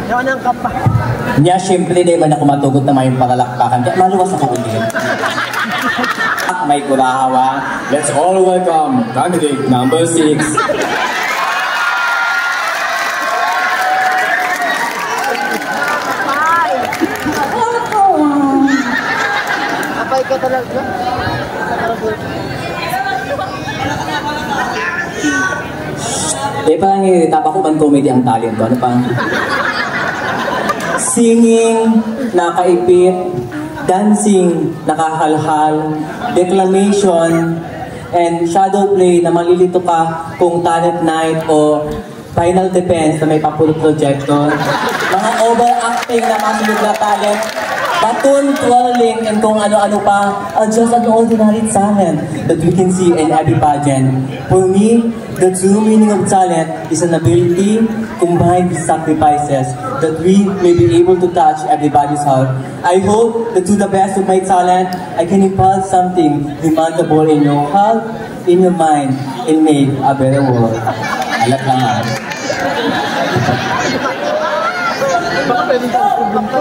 Yan ang kapa. Nya, syempre, di man ako matugot na may palalakpakan. Kaya maluwas ako ulit. May kurahawa. Let's all welcome candidate number 6. Apay ka talaga. Parang tapa ko man comedy ang talent ko. Ano pang? Singing, nakaipit, dancing, nakahalhal, declamation, and shadow play na malilito ka kung talent night o final defense na may papulot projector. Mga overacting na masunod na talent, baton twirling, and kung ano-ano pa, just an ordinary talent that we can see in every pageant. For me, the true meaning of talent is an ability combined with sacrifices that we may be able to touch everybody's heart. I hope that to the best of my talent, I can impart something remarkable in your heart, in your mind, and make a better world. Alat lang ha. Baka pwede sa problem to.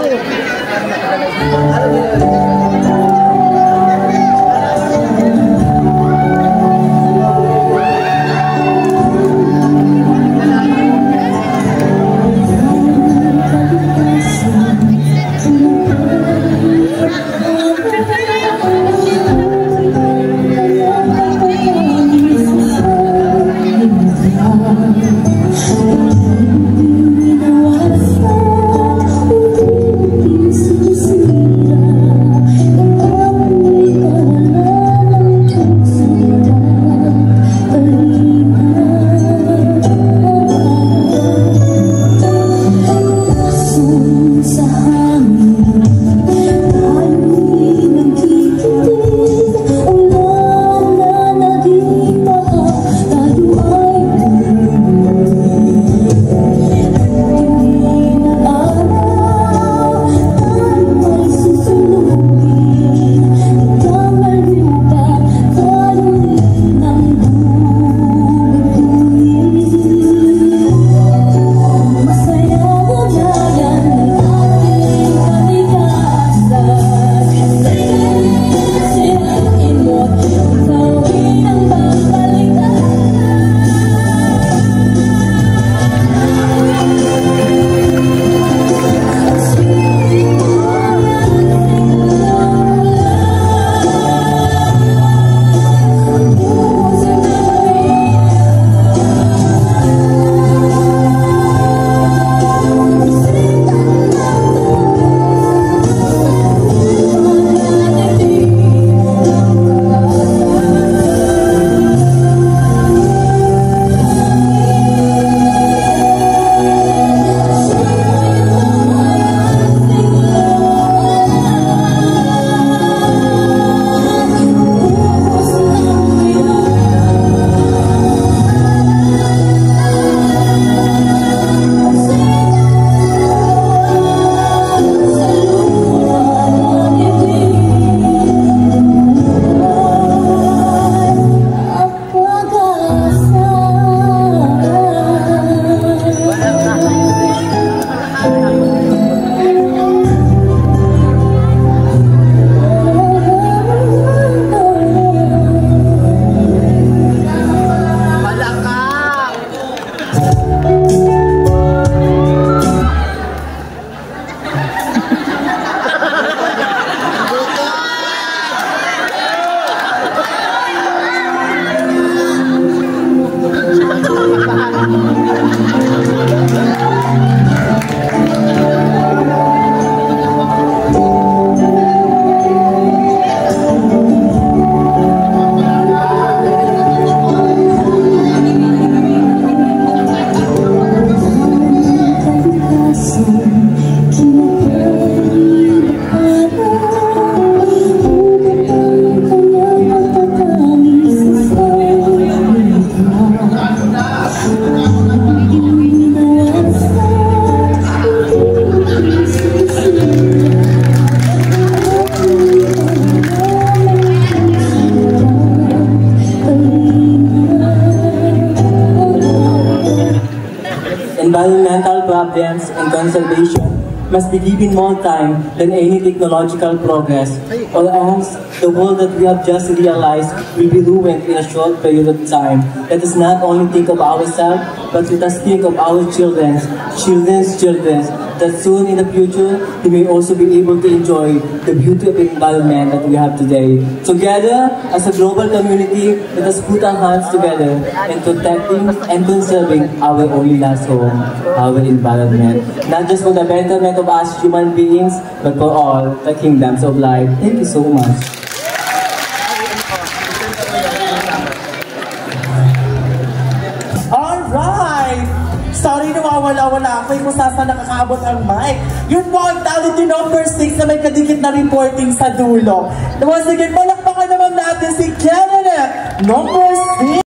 problems and conservation must be given more time than any technological progress, or else the world that we have just realized will be ruined in a short period of time. Let us not only think of ourselves, but let us think of our children's children, that soon in the future, they may also be able to enjoy the beauty of the environment that we have today. Together, as a global community, let us put our hands together in protecting and conserving our only last home, our environment. Not just for the betterment of us human beings, but for all the kingdoms of life. Thank you so much. Alright! Sorry, nawawala-wala ako kung saan nakakaabot ang mic. Yun po ang talent number 6 na may kadikit na reporting sa dulo. Once again, palakpakan naman natin si candidate number 6!